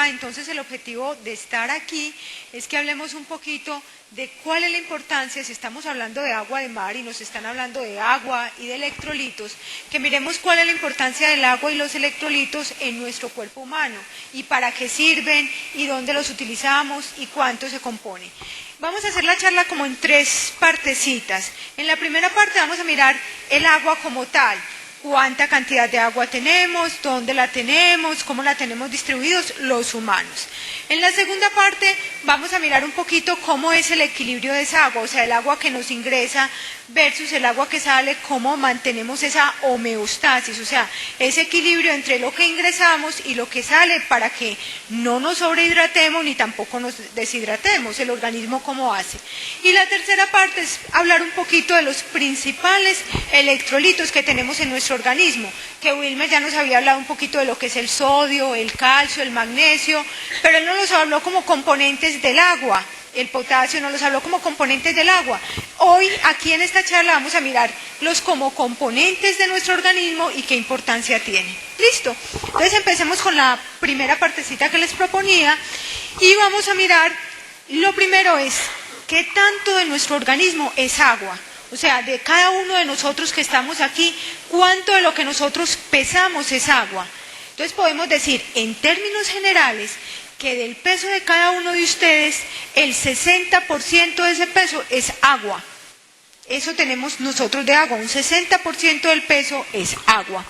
Entonces el objetivo de estar aquí es que hablemos un poquito de cuál es la importancia, si estamos hablando de agua de mar y nos están hablando de agua y de electrolitos, que miremos cuál es la importancia del agua y los electrolitos en nuestro cuerpo humano y para qué sirven y dónde los utilizamos y cuánto se compone. Vamos a hacer la charla como en 3 partecitas. En la primera parte vamos a mirar el agua como tal. Cuánta cantidad de agua tenemos, dónde la tenemos, cómo la tenemos distribuidos los humanos. En la segunda parte vamos a mirar un poquito cómo es el equilibrio de esa agua, o sea, el agua que nos ingresa versus el agua que sale, cómo mantenemos esa homeostasis, o sea, ese equilibrio entre lo que ingresamos y lo que sale para que no nos sobrehidratemos ni tampoco nos deshidratemos, el organismo cómo hace. Y la tercera parte es hablar un poquito de los principales electrolitos que tenemos en nuestro organismo, que Wilmer ya nos había hablado un poquito de lo que es el sodio, el calcio, el magnesio, pero él no los habló como componentes del agua, el potasio no los habló como componentes del agua. Hoy aquí en esta charla vamos a mirar los como componentes de nuestro organismo y qué importancia tienen. ¿Listo? Entonces empecemos con la primera partecita que les proponía y vamos a mirar, lo primero es, ¿qué tanto de nuestro organismo es agua? O sea, de cada uno de nosotros que estamos aquí, ¿cuánto de lo que nosotros pesamos es agua? Entonces podemos decir, en términos generales, que del peso de cada uno de ustedes, el 60% de ese peso es agua. Eso tenemos nosotros de agua, un 60% del peso es agua.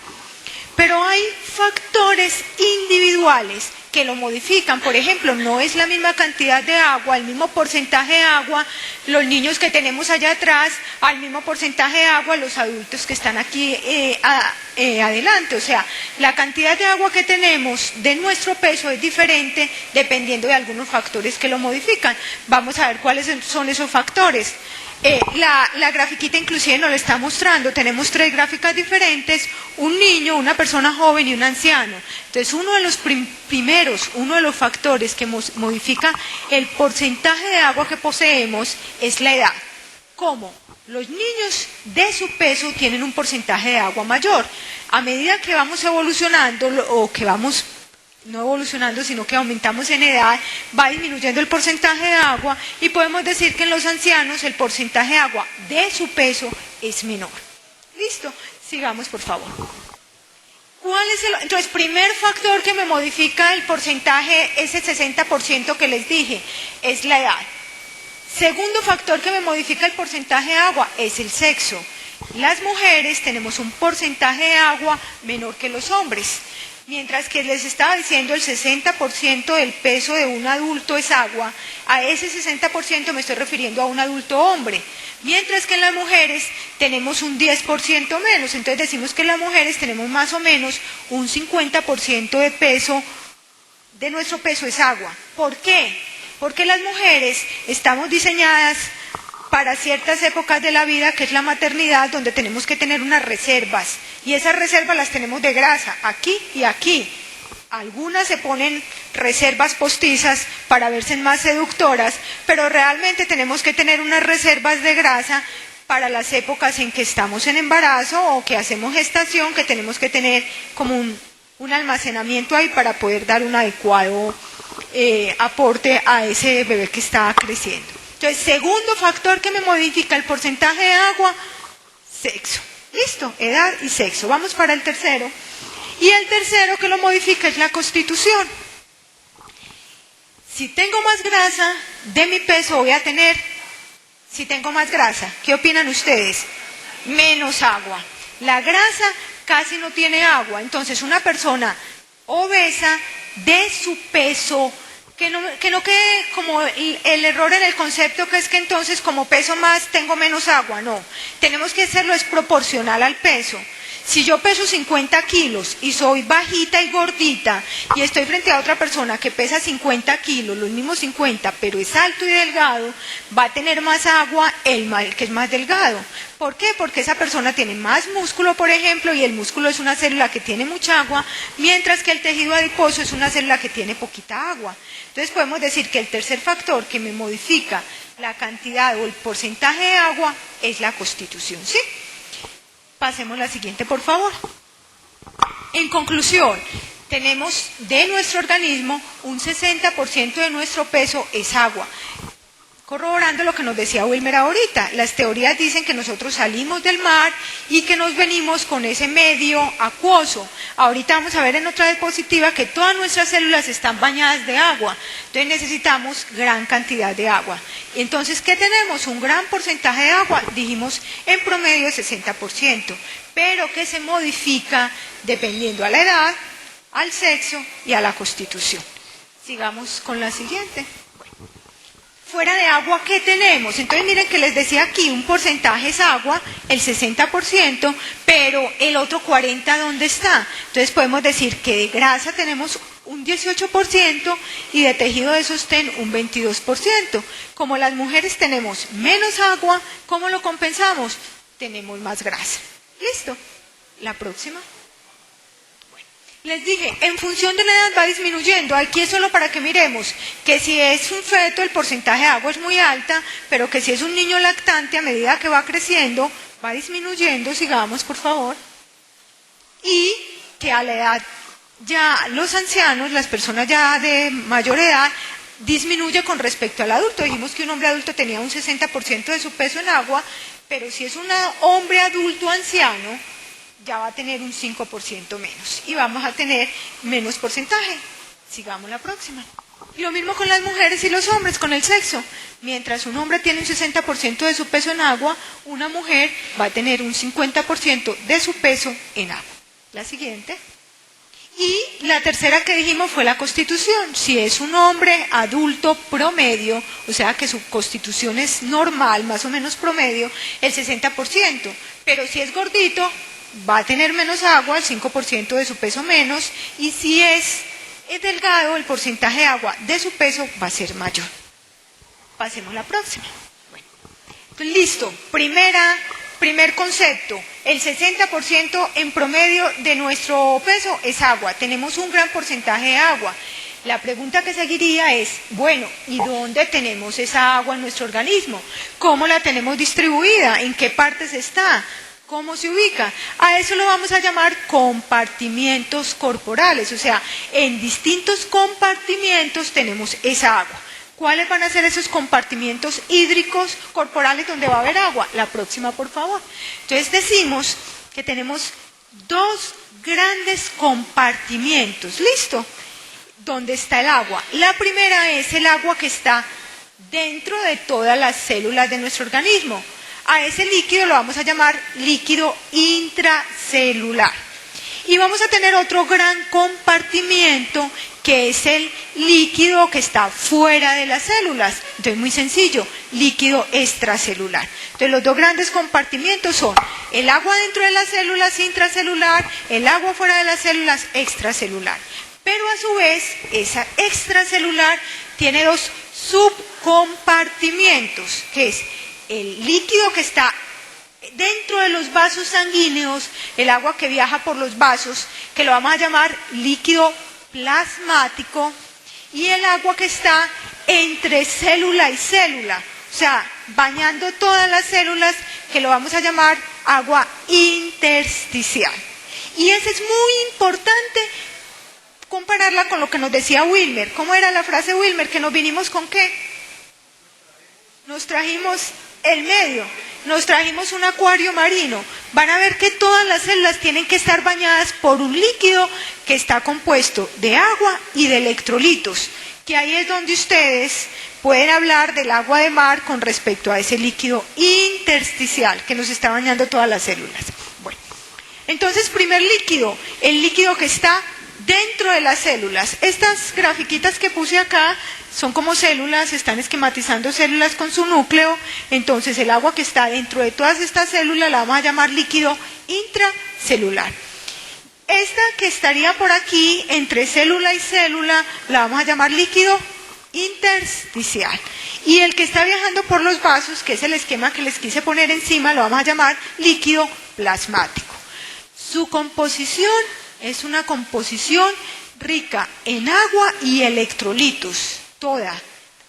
Pero hay factores individuales que lo modifican. Por ejemplo, no es la misma cantidad de agua, el mismo porcentaje de agua, los niños que tenemos allá atrás, al mismo porcentaje de agua, los adultos que están aquí adelante. O sea, la cantidad de agua que tenemos de nuestro peso es diferente dependiendo de algunos factores que lo modifican. Vamos a ver cuáles son esos factores. La grafiquita inclusive nos lo está mostrando, tenemos 3 gráficas diferentes, un niño, una persona joven y un anciano. Entonces uno de los uno de los factores que modifica el porcentaje de agua que poseemos es la edad. ¿Cómo? Los niños de su peso tienen un porcentaje de agua mayor. A medida que vamos evolucionando o que vamos no evolucionando, sino que aumentamos en edad, va disminuyendo el porcentaje de agua y podemos decir que en los ancianos el porcentaje de agua de su peso es menor. ¿Listo? Sigamos, por favor. ¿Cuál es entonces, primer factor que me modifica el porcentaje, ese 60% que les dije, es la edad. Segundo factor que me modifica el porcentaje de agua es el sexo. Las mujeres tenemos un porcentaje de agua menor que los hombres. Mientras que les estaba diciendo el 60% del peso de un adulto es agua, a ese 60% me estoy refiriendo a un adulto hombre. Mientras que en las mujeres tenemos un 10% menos, entonces decimos que en las mujeres tenemos más o menos un 50% de peso, de nuestro peso es agua. ¿Por qué? Porque las mujeres estamos diseñadas para ciertas épocas de la vida, que es la maternidad, donde tenemos que tener unas reservas, y esas reservas las tenemos de grasa, aquí y aquí. Algunas se ponen reservas postizas para verse más seductoras, pero realmente tenemos que tener unas reservas de grasa para las épocas en que estamos en embarazo o que hacemos gestación, que tenemos que tener como un almacenamiento ahí para poder dar un adecuado aporte a ese bebé que está creciendo. Entonces, segundo factor que me modifica el porcentaje de agua, sexo. ¿Listo? Edad y sexo. Vamos para el tercero. Y el tercero que lo modifica es la constitución. Si tengo más grasa de mi peso voy a tener, si tengo más grasa, ¿qué opinan ustedes? Menos agua. La grasa casi no tiene agua. Entonces, una persona obesa de su peso, que no quede como el error en el concepto, que es que entonces como peso más tengo menos agua. No, tenemos que hacerlo, es proporcional al peso. Si yo peso 50 kilos y soy bajita y gordita y estoy frente a otra persona que pesa 50 kilos, los mismos 50, pero es alto y delgado, va a tener más agua el que es más delgado. ¿Por qué? Porque esa persona tiene más músculo, por ejemplo, y el músculo es una célula que tiene mucha agua, mientras que el tejido adiposo es una célula que tiene poquita agua. Entonces podemos decir que el tercer factor que me modifica la cantidad o el porcentaje de agua es la constitución, ¿sí? Pasemos a la siguiente, por favor. En conclusión, tenemos de nuestro organismo un 60% de nuestro peso es agua. Corroborando lo que nos decía Wilmer ahorita, las teorías dicen que nosotros salimos del mar y que nos venimos con ese medio acuoso. Ahorita vamos a ver en otra diapositiva que todas nuestras células están bañadas de agua, entonces necesitamos gran cantidad de agua. Entonces, ¿qué tenemos? Un gran porcentaje de agua, dijimos en promedio 60%, pero que se modifica dependiendo a la edad, al sexo y a la constitución. Sigamos con la siguiente. Fuera de agua, ¿qué tenemos? Entonces miren que les decía aquí, un porcentaje es agua, el 60%, pero el otro 40% ¿dónde está? Entonces podemos decir que de grasa tenemos un 18% y de tejido de sostén un 22%. Como las mujeres tenemos menos agua, ¿cómo lo compensamos? Tenemos más grasa. ¿Listo? La próxima. Les dije, en función de la edad va disminuyendo. Aquí es solo para que miremos que si es un feto el porcentaje de agua es muy alta, pero que si es un niño lactante a medida que va creciendo va disminuyendo. Sigamos, por favor. Y que a la edad ya los ancianos, las personas ya de mayor edad, disminuye con respecto al adulto. Dijimos que un hombre adulto tenía un 60% de su peso en agua, pero si es un hombre adulto anciano, ya va a tener un 5% menos y vamos a tener menos porcentaje. Sigamos la próxima. Y lo mismo con las mujeres y los hombres, con el sexo. Mientras un hombre tiene un 60% de su peso en agua, una mujer va a tener un 50% de su peso en agua. La siguiente. Y la tercera que dijimos fue la constitución. Si es un hombre adulto promedio, o sea que su constitución es normal, más o menos promedio, el 60%. Pero si es gordito, va a tener menos agua, el 5% de su peso menos, y si es delgado, el porcentaje de agua de su peso va a ser mayor. Pasemos a la próxima. Bueno, entonces, listo, primer concepto, el 60% en promedio de nuestro peso es agua, tenemos un gran porcentaje de agua. La pregunta que seguiría es, bueno, ¿y dónde tenemos esa agua en nuestro organismo? ¿Cómo la tenemos distribuida? ¿En qué partes está? ¿Cómo se ubica? A eso lo vamos a llamar compartimientos corporales, o sea, en distintos compartimientos tenemos esa agua. ¿Cuáles van a ser esos compartimientos hídricos corporales donde va a haber agua? La próxima, por favor. Entonces decimos que tenemos dos grandes compartimientos, ¿listo? ¿Dónde está el agua? La primera es el agua que está dentro de todas las células de nuestro organismo. A ese líquido lo vamos a llamar líquido intracelular. Y vamos a tener otro gran compartimiento que es el líquido que está fuera de las células. Entonces, muy sencillo, líquido extracelular. Entonces, los dos grandes compartimientos son el agua dentro de las células intracelular, el agua fuera de las células extracelular. Pero a su vez, esa extracelular tiene dos subcompartimientos, que es el líquido que está dentro de los vasos sanguíneos, el agua que viaja por los vasos, que lo vamos a llamar líquido plasmático, y el agua que está entre célula y célula, o sea, bañando todas las células, que lo vamos a llamar agua intersticial. Y eso es muy importante compararla con lo que nos decía Wilmer. ¿Cómo era la frase Wilmer? ¿Que nos vinimos con qué? Nos trajimos el medio, nos trajimos un acuario marino. Van a ver que todas las células tienen que estar bañadas por un líquido que está compuesto de agua y de electrolitos, que ahí es donde ustedes pueden hablar del agua de mar con respecto a ese líquido intersticial que nos está bañando todas las células. Bueno, entonces, primer líquido, el líquido que está dentro de las células. Estas grafiquitas que puse acá son como células, están esquematizando células con su núcleo. Entonces el agua que está dentro de todas estas células la vamos a llamar líquido intracelular. Esta que estaría por aquí entre célula y célula la vamos a llamar líquido intersticial. Y el que está viajando por los vasos, que es el esquema que les quise poner encima, lo vamos a llamar líquido plasmático. Su composición es una composición rica en agua y electrolitos, toda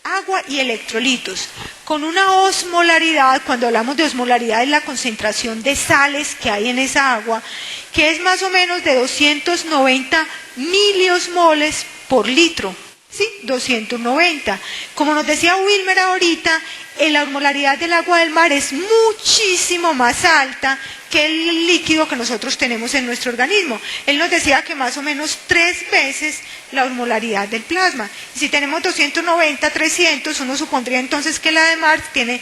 agua y electrolitos. con una osmolaridad. Cuando hablamos de osmolaridad es la concentración de sales que hay en esa agua, que es más o menos de 290 miliosmoles por litro. ¿Sí? 290. Como nos decía Wilmer ahorita, la osmolaridad del agua del mar es muchísimo más alta que el líquido que nosotros tenemos en nuestro organismo. Él nos decía que más o menos 3 veces la osmolaridad del plasma. Y si tenemos 290, 300, uno supondría entonces que la de mar tiene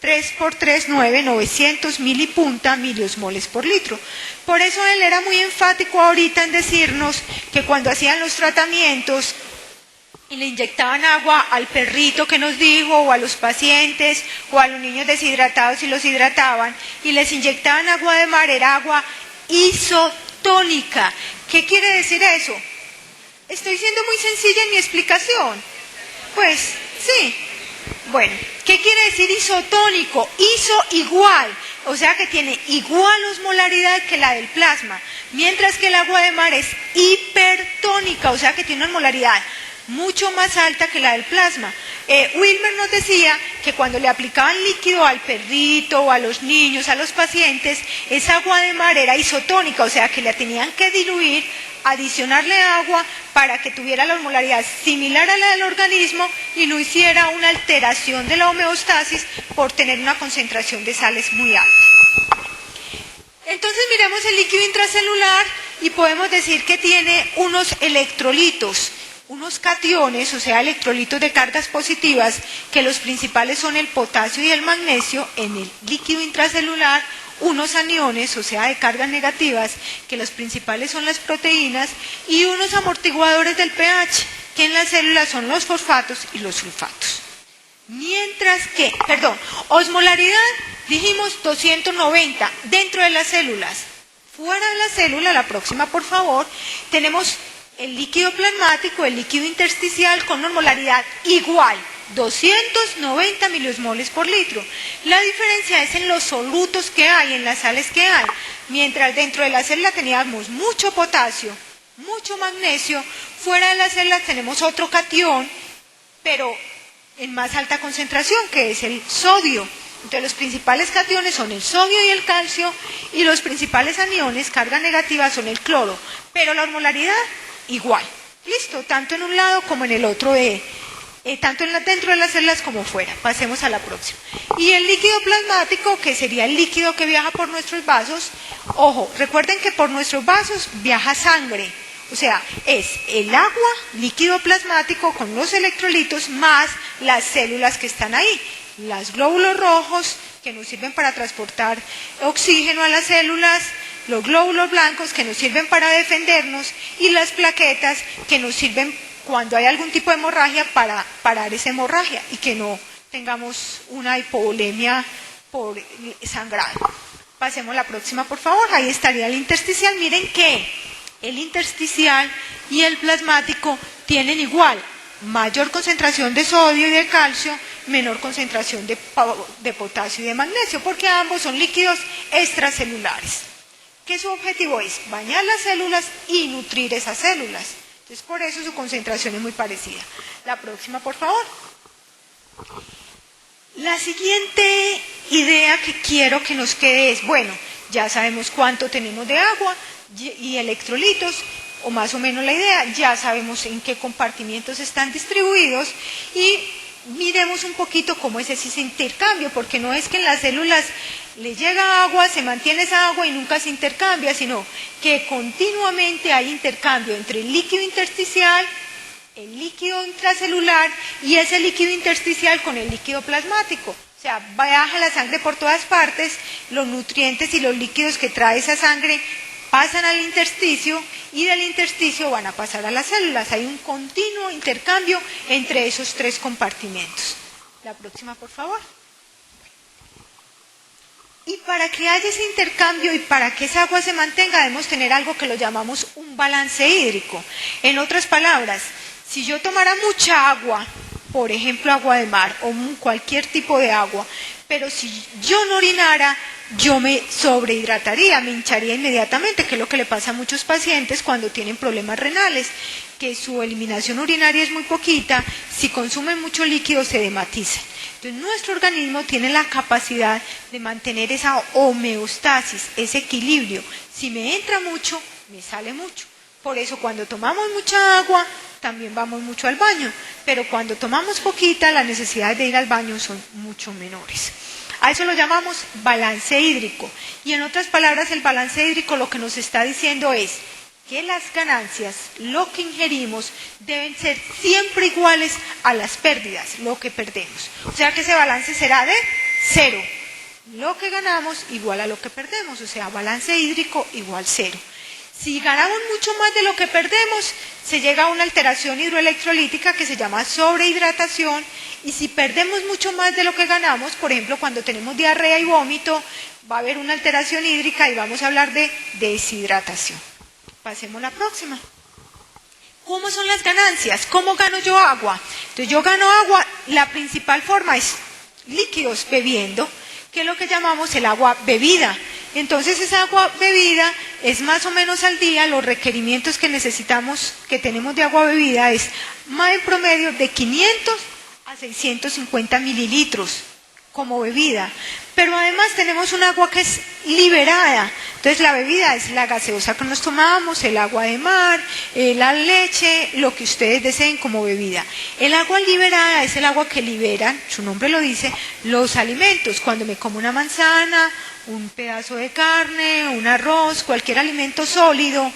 3 por 3, 9, 900 mil y punta miliosmoles por litro. Por eso él era muy enfático ahorita en decirnos que cuando hacían los tratamientos y le inyectaban agua al perrito que nos dijo, o a los pacientes, o a los niños deshidratados y los hidrataban, y les inyectaban agua de mar, era agua isotónica. ¿Qué quiere decir eso? Estoy siendo muy sencilla en mi explicación. Pues, sí. Bueno, ¿qué quiere decir isotónico? Iso igual, o sea que tiene igual osmolaridad que la del plasma, mientras que el agua de mar es hipertónica, o sea que tiene una osmolaridad mucho más alta que la del plasma. Wilmer nos decía que cuando le aplicaban líquido al perrito o a los niños, a los pacientes, esa agua de mar era isotónica, o sea que la tenían que diluir, adicionarle agua para que tuviera la osmolaridad similar a la del organismo y no hiciera una alteración de la homeostasis por tener una concentración de sales muy alta. Entonces miremos el líquido intracelular y podemos decir que tiene unos electrolitos, unos cationes, o sea, electrolitos de cargas positivas, que los principales son el potasio y el magnesio en el líquido intracelular, unos aniones, o sea, de cargas negativas, que los principales son las proteínas, y unos amortiguadores del pH, que en las células son los fosfatos y los sulfatos. Mientras que, osmolaridad, dijimos 290 dentro de las células. Fuera de la célula, la próxima por favor, tenemos el líquido plasmático, el líquido intersticial con osmolaridad igual, 290 miliosmoles por litro. La diferencia es en los solutos que hay, en las sales que hay. Mientras dentro de la célula teníamos mucho potasio, mucho magnesio, fuera de las células tenemos otro catión, pero en más alta concentración, que es el sodio. Entonces los principales cationes son el sodio y el calcio, y los principales aniones, carga negativa, son el cloro, pero la osmolaridad igual, listo, tanto en un lado como en el otro, tanto dentro de las células como fuera. Pasemos a la próxima. Y el líquido plasmático, que sería el líquido que viaja por nuestros vasos, ojo, recuerden que por nuestros vasos viaja sangre, o sea, es el agua, líquido plasmático con los electrolitos más las células que están ahí, los glóbulos rojos que nos sirven para transportar oxígeno a las células, los glóbulos blancos que nos sirven para defendernos y las plaquetas que nos sirven cuando hay algún tipo de hemorragia para parar esa hemorragia y que no tengamos una hipovolemia por sangrado. Pasemos a la próxima por favor. Ahí estaría el intersticial. Miren que el intersticial y el plasmático tienen igual mayor concentración de sodio y de calcio, menor concentración de potasio y de magnesio, porque ambos son líquidos extracelulares. Que su objetivo es bañar las células y nutrir esas células. Entonces, por eso su concentración es muy parecida. La próxima, por favor. La siguiente idea que quiero que nos quede es, bueno, ya sabemos cuánto tenemos de agua y electrolitos, o más o menos la idea, ya sabemos en qué compartimientos están distribuidos, y miremos un poquito cómo es ese intercambio, porque no es que en las células le llega agua, se mantiene esa agua y nunca se intercambia, sino que continuamente hay intercambio entre el líquido intersticial, el líquido intracelular y ese líquido intersticial con el líquido plasmático. O sea, viaja la sangre por todas partes, los nutrientes y los líquidos que trae esa sangre pasan al intersticio y del intersticio van a pasar a las células. Hay un continuo intercambio entre esos 3 compartimentos. La próxima, por favor. Y para que haya ese intercambio y para que esa agua se mantenga, debemos tener algo que lo llamamos un balance hídrico. En otras palabras, si yo tomara mucha agua, por ejemplo agua de mar o cualquier tipo de agua, pero si yo no orinara, yo me sobrehidrataría, me hincharía inmediatamente, que es lo que le pasa a muchos pacientes cuando tienen problemas renales, que su eliminación urinaria es muy poquita, si consumen mucho líquido se dematizan. Entonces nuestro organismo tiene la capacidad de mantener esa homeostasis, ese equilibrio. Si me entra mucho, me sale mucho. Por eso cuando tomamos mucha agua, también vamos mucho al baño. Pero cuando tomamos poquita, las necesidades de ir al baño son mucho menores. A eso lo llamamos balance hídrico. Y en otras palabras, el balance hídrico lo que nos está diciendo es que las ganancias, lo que ingerimos, deben ser siempre iguales a las pérdidas, lo que perdemos. O sea que ese balance será de 0. Lo que ganamos igual a lo que perdemos, o sea, balance hídrico igual 0. Si ganamos mucho más de lo que perdemos, se llega a una alteración hidroelectrolítica que se llama sobrehidratación, y si perdemos mucho más de lo que ganamos, por ejemplo, cuando tenemos diarrea y vómito, va a haber una alteración hídrica y vamos a hablar de deshidratación. Pasemos a la próxima. ¿Cómo son las ganancias? ¿Cómo gano yo agua? Entonces yo gano agua, la principal forma es líquidos bebiendo, que es lo que llamamos el agua bebida. Entonces esa agua bebida es más o menos al día, los requerimientos que necesitamos, que tenemos de agua bebida es más en promedio de 500 a 650 mililitros como bebida. Pero además tenemos un agua que es liberada. Entonces la bebida es la gaseosa que nos tomamos, el agua de mar, la leche, lo que ustedes deseen como bebida. El agua liberada es el agua que liberan, su nombre lo dice, los alimentos. Cuando me como una manzana, un pedazo de carne, un arroz, cualquier alimento sólido,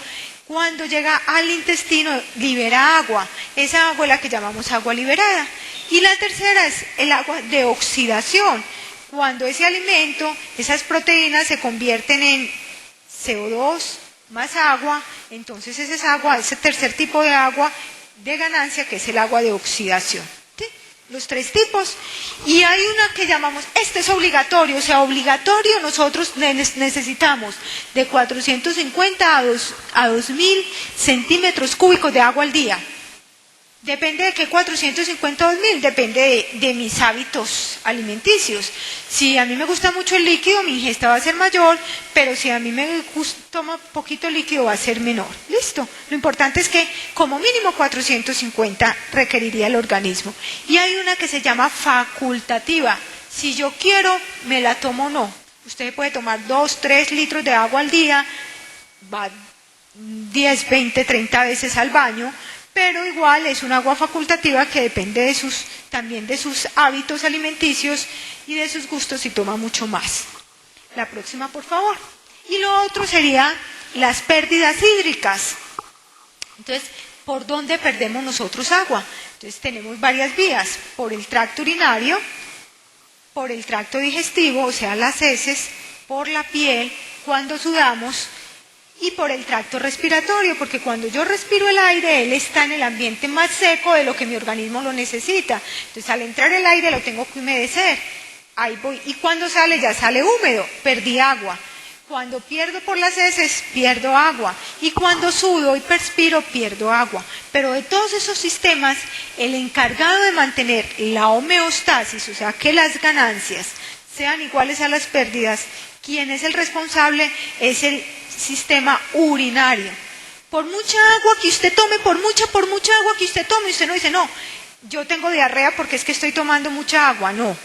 cuando llega al intestino libera agua. Esa agua es la que llamamos agua liberada. Y la tercera es el agua de oxidación. Cuando ese alimento, esas proteínas se convierten en CO2 más agua, entonces ese es agua, ese tercer tipo de agua de ganancia que es el agua de oxidación. ¿Sí? Los 3 tipos. Y hay una que llamamos, este es obligatorio, o sea, obligatorio nosotros necesitamos de 450 a 2000 centímetros cúbicos de agua al día. Depende de qué 450 o 2000, depende de mis hábitos alimenticios. Si a mí me gusta mucho el líquido, mi ingesta va a ser mayor, pero si a mí me toma poquito líquido, va a ser menor. ¿Listo? Lo importante es que como mínimo 450 requeriría el organismo. Y hay una que se llama facultativa. Si yo quiero, me la tomo o no. Usted puede tomar 2, 3 litros de agua al día, va 10, 20, 30 veces al baño, pero igual es un agua facultativa que depende también de sus hábitos alimenticios y de sus gustos y toma mucho más. La próxima, por favor. Y lo otro sería las pérdidas hídricas. Entonces, ¿por dónde perdemos nosotros agua? Entonces tenemos varias vías, por el tracto urinario, por el tracto digestivo, o sea, las heces, por la piel, cuando sudamos, y por el tracto respiratorio, porque cuando yo respiro el aire, él está en el ambiente más seco de lo que mi organismo lo necesita. Entonces, al entrar el aire lo tengo que humedecer. Ahí voy. Y cuando sale, ya sale húmedo, perdí agua. Cuando pierdo por las heces, pierdo agua. Y cuando sudo y perspiro, pierdo agua. Pero de todos esos sistemas, el encargado de mantener la homeostasis, o sea, que las ganancias sean iguales a las pérdidas, quien es el responsable es el sistema urinario. Por mucha agua que usted tome, por mucha agua que usted tome, usted no dice, no, yo tengo diarrea porque es que estoy tomando mucha agua, no.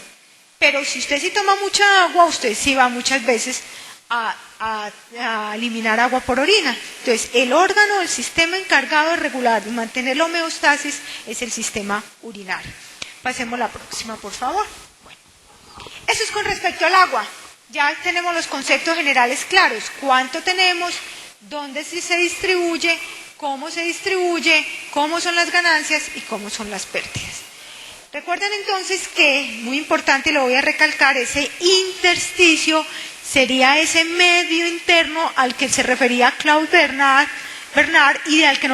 Pero si usted sí toma mucha agua, usted sí va muchas veces a eliminar agua por orina. Entonces, el órgano, el sistema encargado de regular y mantener la homeostasis es el sistema urinario. Pasemos a la próxima, por favor. Bueno, eso es con respecto al agua. Ya tenemos los conceptos generales claros. ¿Cuánto tenemos? ¿Dónde se distribuye? ¿Cómo se distribuye? ¿Cómo son las ganancias? ¿Y cómo son las pérdidas? Recuerden entonces que, muy importante, lo voy a recalcar, ese intersticio sería ese medio interno al que se refería Claude Bernard y al que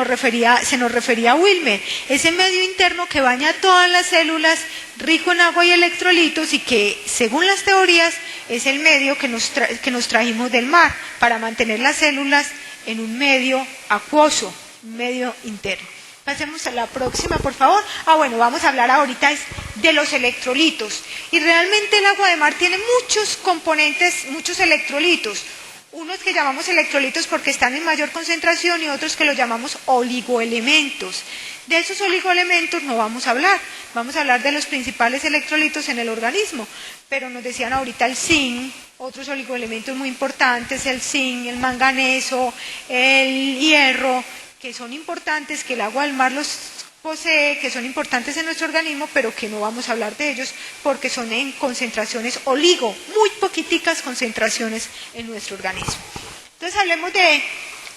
se nos refería Wilmer. Ese medio interno que baña todas las células, rico en agua y electrolitos, y que, según las teorías, es el medio que nos trajimos del mar para mantener las células en un medio acuoso, un medio interno. Pasemos a la próxima, por favor. Bueno, vamos a hablar ahorita de los electrolitos. Y realmente el agua de mar tiene muchos componentes, muchos electrolitos. Unos que llamamos electrolitos porque están en mayor concentración y otros que los llamamos oligoelementos. De esos oligoelementos no vamos a hablar de los principales electrolitos en el organismo, pero nos decían ahorita el zinc, otros oligoelementos muy importantes, el zinc, el manganeso, el hierro, que son importantes, que el agua del mar los posee, que son importantes en nuestro organismo, pero que no vamos a hablar de ellos porque son en concentraciones oligo, muy poquiticas concentraciones en nuestro organismo. Entonces hablemos de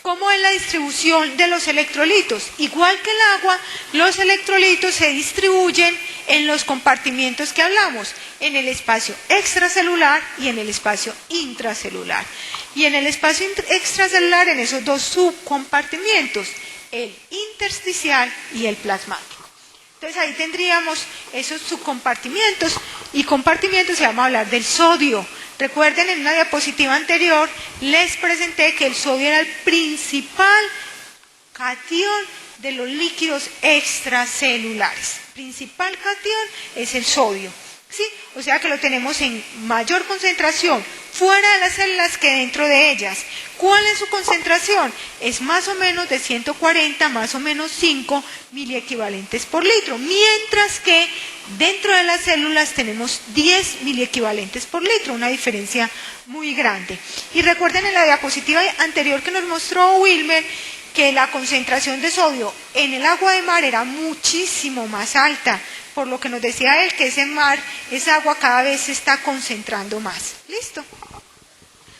cómo es la distribución de los electrolitos. Igual que el agua, los electrolitos se distribuyen en los compartimientos que hablamos, en el espacio extracelular y en el espacio intracelular. Y en el espacio extracelular, en esos dos subcompartimientos, el intersticial y el plasmático. Entonces ahí tendríamos esos subcompartimientos y compartimientos, y vamos a hablar del sodio. Recuerden, en una diapositiva anterior les presenté que el sodio era el principal catión de los líquidos extracelulares. Principal catión es el sodio, ¿sí? O sea que lo tenemos en mayor concentración fuera de las células que dentro de ellas. ¿Cuál es su concentración? Es más o menos de 140, más o menos 5 miliequivalentes por litro, mientras que dentro de las células tenemos 10 miliequivalentes por litro, una diferencia muy grande. Y recuerden en la diapositiva anterior que nos mostró Wilmer, que la concentración de sodio en el agua de mar era muchísimo más alta, por lo que nos decía él que esa agua cada vez se está concentrando más. ¿Listo?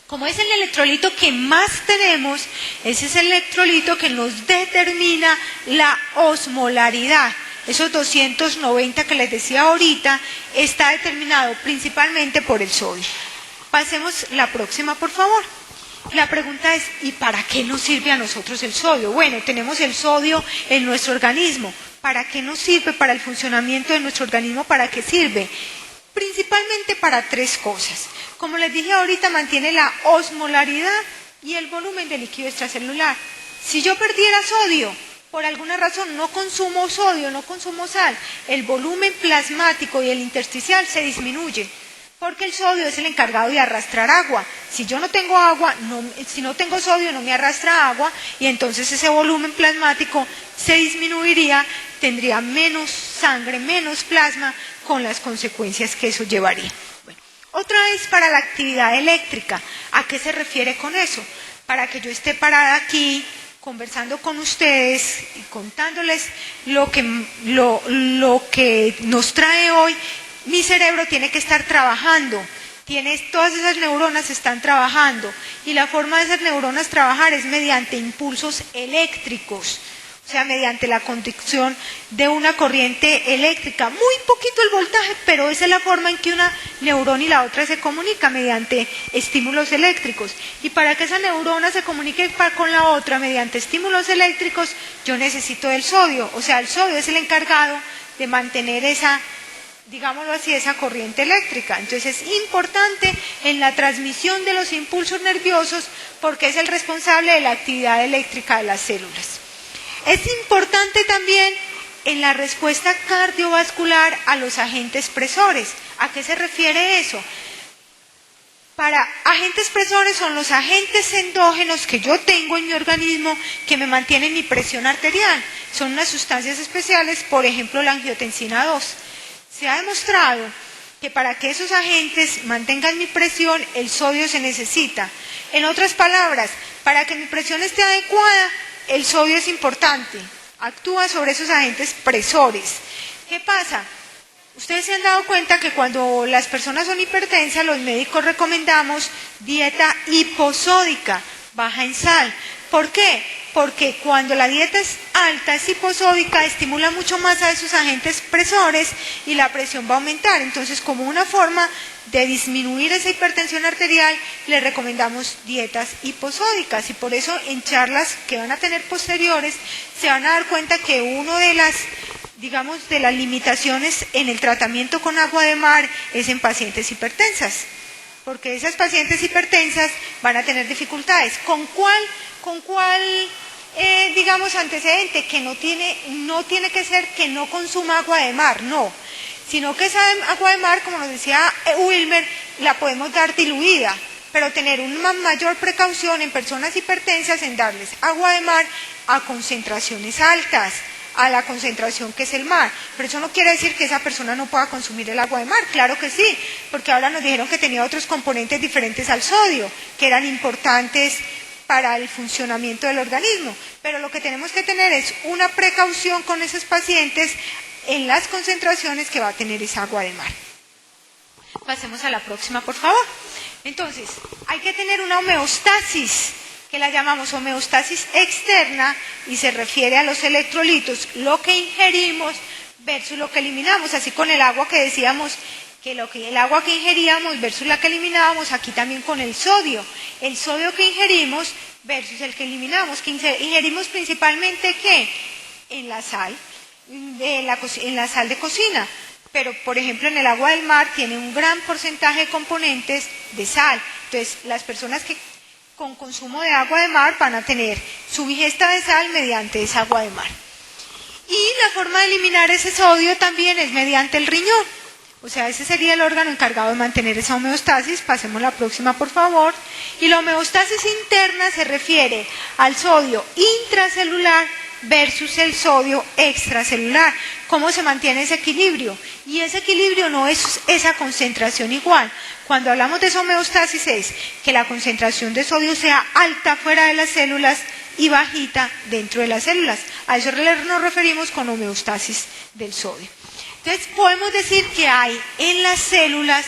Como es el electrolito que más tenemos, ese es el electrolito que nos determina la osmolaridad. Esos 290 que les decía ahorita está determinado principalmente por el sodio. Pasemos la próxima, por favor. La pregunta es, ¿y para qué nos sirve a nosotros el sodio? Bueno, tenemos el sodio en nuestro organismo. ¿Para qué nos sirve? Para el funcionamiento de nuestro organismo, ¿para qué sirve? Principalmente para tres cosas. Como les dije ahorita, mantiene la osmolaridad y el volumen del líquido extracelular. Si yo perdiera sodio, por alguna razón no consumo sodio, no consumo sal, el volumen plasmático y el intersticial se disminuye, porque el sodio es el encargado de arrastrar agua. Si yo no tengo agua, si no tengo sodio, no me arrastra agua, y entonces ese volumen plasmático se disminuiría, tendría menos sangre, menos plasma, con las consecuencias que eso llevaría. Bueno, otra vez para la actividad eléctrica. ¿A qué se refiere con eso? Para que yo esté parada aquí conversando con ustedes y contándoles lo que nos trae hoy. Mi cerebro tiene que estar trabajando, todas esas neuronas están trabajando, y la forma de esas neuronas trabajar es mediante impulsos eléctricos, o sea, mediante la conducción de una corriente eléctrica. Muy poquito el voltaje, pero esa es la forma en que una neurona y la otra se comunican, mediante estímulos eléctricos. Y para que esa neurona se comunique con la otra mediante estímulos eléctricos, yo necesito del sodio, o sea, el sodio es el encargado de mantener esa, digámoslo así, esa corriente eléctrica. Entonces es importante en la transmisión de los impulsos nerviosos porque es el responsable de la actividad eléctrica de las células. Es importante también en la respuesta cardiovascular a los agentes presores. ¿A qué se refiere eso? Para agentes presores son los agentes endógenos que yo tengo en mi organismo que me mantienen mi presión arterial. Son unas sustancias especiales, por ejemplo la angiotensina 2. Se ha demostrado que para que esos agentes mantengan mi presión, el sodio se necesita. En otras palabras, para que mi presión esté adecuada, el sodio es importante. Actúa sobre esos agentes presores. ¿Qué pasa? Ustedes se han dado cuenta que cuando las personas son hipertensas, los médicos recomendamos dieta hiposódica, baja en sal. ¿Por qué? Porque cuando la dieta es alta, es hiposódica, estimula mucho más a esos agentes presores y la presión va a aumentar. Entonces, como una forma de disminuir esa hipertensión arterial, le recomendamos dietas hiposódicas. Y por eso en charlas que van a tener posteriores, se van a dar cuenta que una de las limitaciones en el tratamiento con agua de mar es en pacientes hipertensas. Porque esas pacientes hipertensas van a tener dificultades. ¿Con cuál antecedente? Que no tiene que ser que no consuma agua de mar, no. Sino que esa agua de mar, como nos decía Wilmer, la podemos dar diluida. pero tener una mayor precaución en personas hipertensas en darles agua de mar a concentraciones altas, a la concentración que es el mar. Pero eso no quiere decir que esa persona no pueda consumir el agua de mar, claro que sí, porque ahora nos dijeron que tenía otros componentes diferentes al sodio, que eran importantes para el funcionamiento del organismo, pero lo que tenemos que tener es una precaución con esos pacientes en las concentraciones que va a tener esa agua de mar. Pasemos a la próxima, por favor. Entonces, hay que tener una homeostasis, que la llamamos homeostasis externa, y se refiere a los electrolitos, lo que ingerimos versus lo que eliminamos, así con el agua que decíamos, que el agua que ingeríamos versus la que eliminábamos, aquí también con el sodio que ingerimos versus el que eliminamos, que ingerimos principalmente ¿qué? En la sal, en la sal de cocina, pero por ejemplo en el agua del mar tiene un gran porcentaje de componentes de sal, entonces las personas que con consumo de agua de mar van a tener su ingesta de sal mediante esa agua de mar. Y la forma de eliminar ese sodio también es mediante el riñón. O sea, ese sería el órgano encargado de mantener esa homeostasis. Pasemos a la próxima, por favor. Y la homeostasis interna se refiere al sodio intracelular versus el sodio extracelular. ¿Cómo se mantiene ese equilibrio? Y ese equilibrio no es esa concentración igual. Cuando hablamos de esa homeostasis es que la concentración de sodio sea alta fuera de las células y bajita dentro de las células. A eso nos referimos con homeostasis del sodio. Entonces podemos decir que hay en las células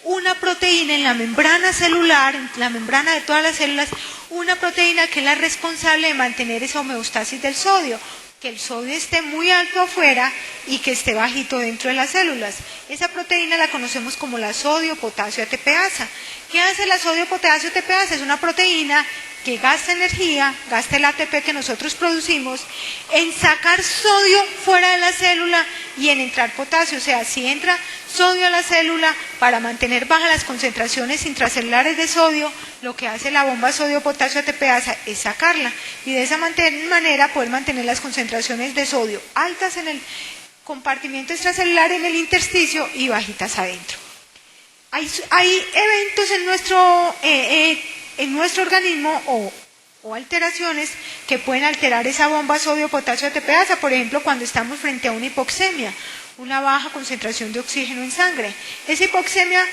una proteína en la membrana celular, en la membrana de todas las células, una proteína que es la responsable de mantener esa homeostasis del sodio, que el sodio esté muy alto afuera y que esté bajito dentro de las células. Esa proteína la conocemos como la sodio-potasio ATPasa. ¿Qué hace la sodio-potasio ATPasa? Es una proteína que gasta energía, gasta el ATP que nosotros producimos en sacar sodio fuera de la célula y en entrar potasio. O sea, si entra sodio a la célula, para mantener bajas las concentraciones intracelulares de sodio, lo que hace la bomba sodio-potasio ATPasa es sacarla y de esa manera poder mantener las concentraciones de sodio altas en el compartimiento extracelular, en el intersticio, y bajitas adentro. Hay eventos en nuestro organismo o alteraciones que pueden alterar esa bomba sodio-potasio ATPasa, por ejemplo, cuando estamos frente a una hipoxemia, una baja concentración de oxígeno en sangre. Esa hipoxemia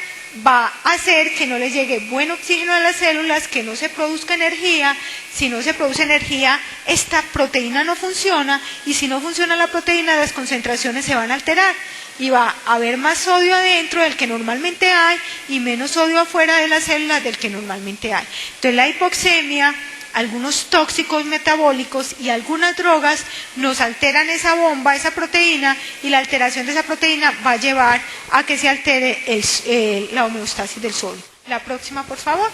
va a hacer que no le llegue buen oxígeno a las células, que no se produzca energía. Si no se produce energía, esta proteína no funciona, y si no funciona la proteína, las concentraciones se van a alterar y va a haber más sodio adentro del que normalmente hay y menos sodio afuera de las células del que normalmente hay. Entonces la hipoxemia, algunos tóxicos metabólicos y algunas drogas nos alteran esa bomba, esa proteína, y la alteración de esa proteína va a llevar a que se altere la homeostasis del sodio. La próxima, por favor.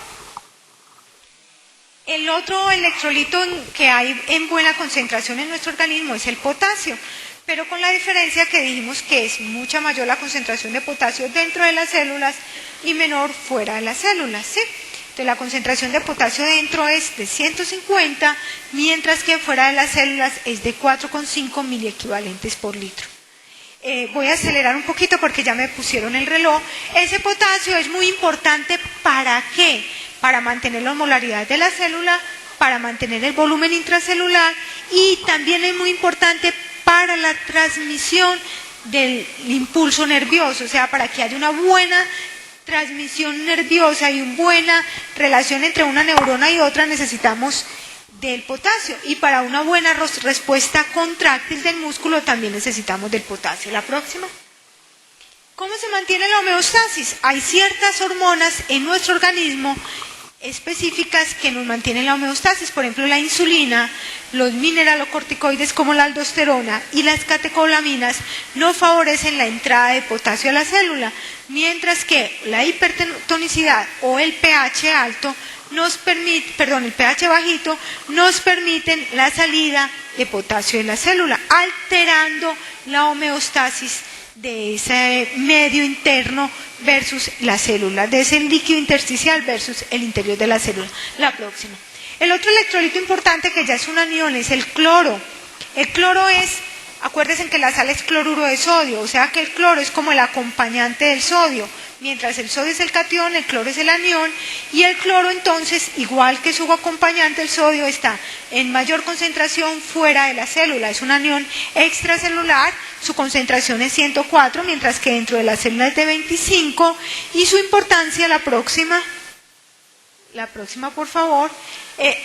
El otro electrolito que hay en buena concentración en nuestro organismo es el potasio, pero con la diferencia que dijimos que es mucha mayor la concentración de potasio dentro de las células y menor fuera de las células, ¿sí? Entonces la concentración de potasio dentro es de 150, mientras que fuera de las células es de 4,5 miliequivalentes por litro. Voy a acelerar un poquito porque ya me pusieron el reloj. Ese potasio es muy importante, ¿para qué? Para mantener la osmolaridad de la célula, para mantener el volumen intracelular, y también es muy importante para la transmisión del impulso nervioso, o sea, para que haya una buena transmisión nerviosa y una buena relación entre una neurona y otra, necesitamos del potasio, y para una buena respuesta contráctil del músculo también necesitamos del potasio. La próxima. ¿Cómo se mantiene la homeostasis? Hay ciertas hormonas en nuestro organismo específicas que nos mantienen la homeostasis, por ejemplo la insulina, los mineralocorticoides como la aldosterona y las catecolaminas no favorecen la entrada de potasio a la célula, mientras que la hipertonicidad o el pH alto el pH bajito nos permiten la salida de potasio de la célula, alterando la homeostasis de ese medio interno versus la célula, de ese líquido intersticial versus el interior de la célula. La próxima. El otro electrolito importante, que ya es un anión, es el cloro. El cloro acuérdense que la sal es cloruro de sodio, o sea que el cloro es como el acompañante del sodio. mientras el sodio es el catión, el cloro es el anión, y el cloro entonces, igual que su acompañante, el sodio, está en mayor concentración fuera de la célula, es un anión extracelular, su concentración es 104, mientras que dentro de la célula es de 25, y su importancia, la próxima por favor,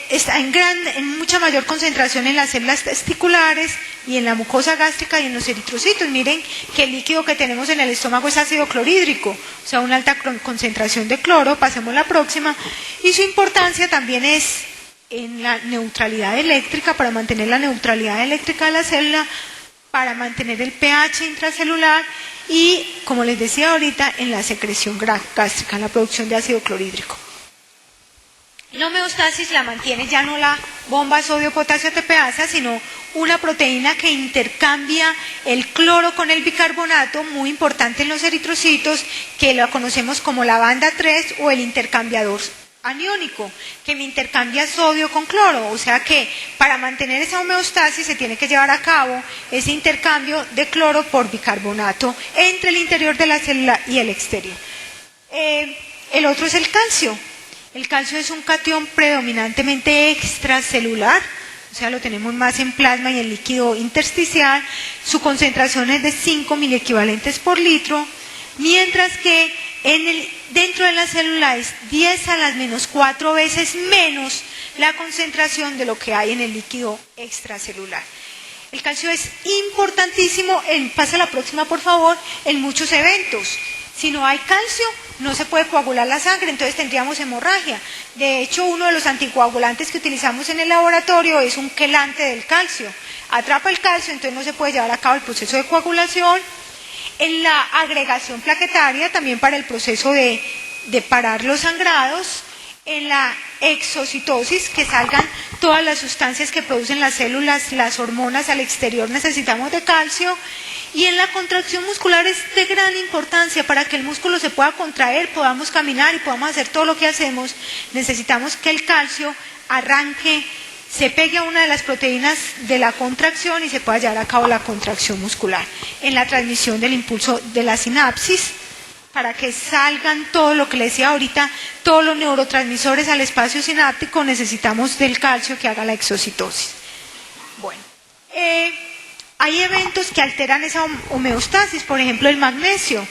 está en mucha mayor concentración en las células testiculares y en la mucosa gástrica y en los eritrocitos. Miren que el líquido que tenemos en el estómago es ácido clorhídrico, o sea, una alta concentración de cloro. Pasemos a la próxima. Y su importancia también es en la neutralidad eléctrica, para mantener la neutralidad eléctrica de la célula, para mantener el pH intracelular y, como les decía ahorita, en la secreción gástrica, en la producción de ácido clorhídrico. La homeostasis la mantiene ya no la bomba sodio-potasio ATPasa, sino una proteína que intercambia el cloro con el bicarbonato, muy importante en los eritrocitos, que la conocemos como la banda 3 o el intercambiador aniónico, que me intercambia sodio con cloro. O sea que para mantener esa homeostasis se tiene que llevar a cabo ese intercambio de cloro por bicarbonato entre el interior de la célula y el exterior. El otro es el calcio. El calcio es un catión predominantemente extracelular, o sea, lo tenemos más en plasma y en líquido intersticial. Su concentración es de 5 miliequivalentes por litro, mientras que dentro de la célula es 10 a la menos 4 veces menos la concentración de lo que hay en el líquido extracelular. El calcio es importantísimo, pasa la próxima por favor, en muchos eventos. Si no hay calcio, no se puede coagular la sangre, entonces tendríamos hemorragia. De hecho, uno de los anticoagulantes que utilizamos en el laboratorio es un quelante del calcio. Atrapa el calcio, entonces no se puede llevar a cabo el proceso de coagulación. En la agregación plaquetaria, también para el proceso de parar los sangrados. En la exocitosis, que salgan todas las sustancias que producen las células, las hormonas al exterior, necesitamos de calcio. Y en la contracción muscular es de gran importancia. Para que el músculo se pueda contraer, podamos caminar y podamos hacer todo lo que hacemos, necesitamos que el calcio arranque, se pegue a una de las proteínas de la contracción y se pueda llevar a cabo la contracción muscular. En la transmisión del impulso de la sinapsis, para que salgan todo lo que les decía ahorita, todos los neurotransmisores al espacio sináptico, necesitamos del calcio que haga la exocitosis. Bueno, hay eventos que alteran esa homeostasis, por ejemplo el magnesio.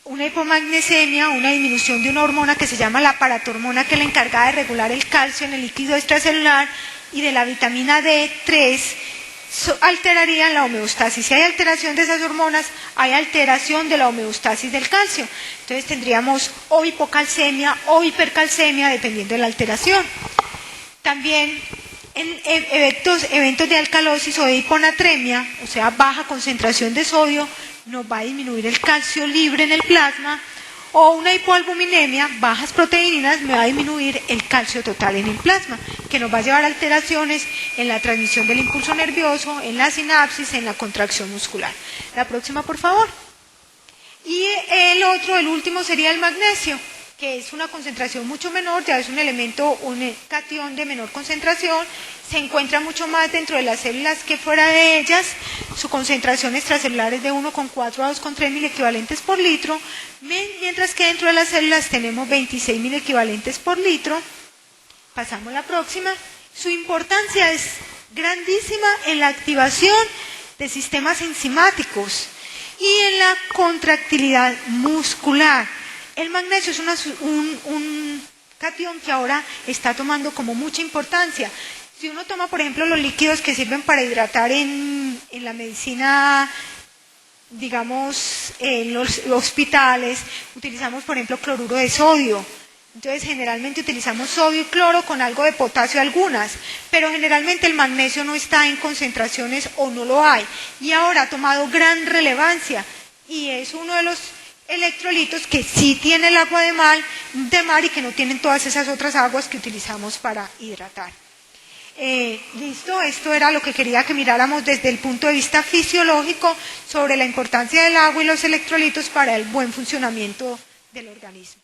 Una hipomagnesemia, una disminución de una hormona que se llama la paratormona, que es la encargada de regular el calcio en el líquido extracelular, y de la vitamina D3, alterarían la homeostasis. Si hay alteración de esas hormonas, hay alteración de la homeostasis del calcio. Entonces tendríamos o hipocalcemia o hipercalcemia, dependiendo de la alteración. También en eventos de alcalosis o de hiponatremia, o sea, baja concentración de sodio, nos va a disminuir el calcio libre en el plasma, o una hipoalbuminemia, bajas proteínas, me va a disminuir el calcio total en el plasma, que nos va a llevar a alteraciones en la transmisión del impulso nervioso, en la sinapsis, en la contracción muscular. La próxima, por favor. Y el último sería el magnesio, que es una concentración mucho menor, ya es un elemento, un catión de menor concentración, se encuentra mucho más dentro de las células que fuera de ellas. Su concentración extracelular es de 1,4 a 2,3 miliequivalentes por litro, mientras que dentro de las células tenemos 26 miliequivalentes por litro. Pasamos a la próxima. Su importancia es grandísima en la activación de sistemas enzimáticos y en la contractilidad muscular. El magnesio es un catión que ahora está tomando como mucha importancia. Si uno toma, por ejemplo, los líquidos que sirven para hidratar en la medicina, digamos, en los hospitales, utilizamos, por ejemplo, cloruro de sodio. Entonces, generalmente utilizamos sodio y cloro con algo de potasio algunas, pero generalmente el magnesio no está en concentraciones o no lo hay. Y ahora ha tomado gran relevancia y es uno de los electrolitos que sí tiene el agua de mar y que no tienen todas esas otras aguas que utilizamos para hidratar. Listo, esto era lo que quería que miráramos desde el punto de vista fisiológico sobre la importancia del agua y los electrolitos para el buen funcionamiento del organismo.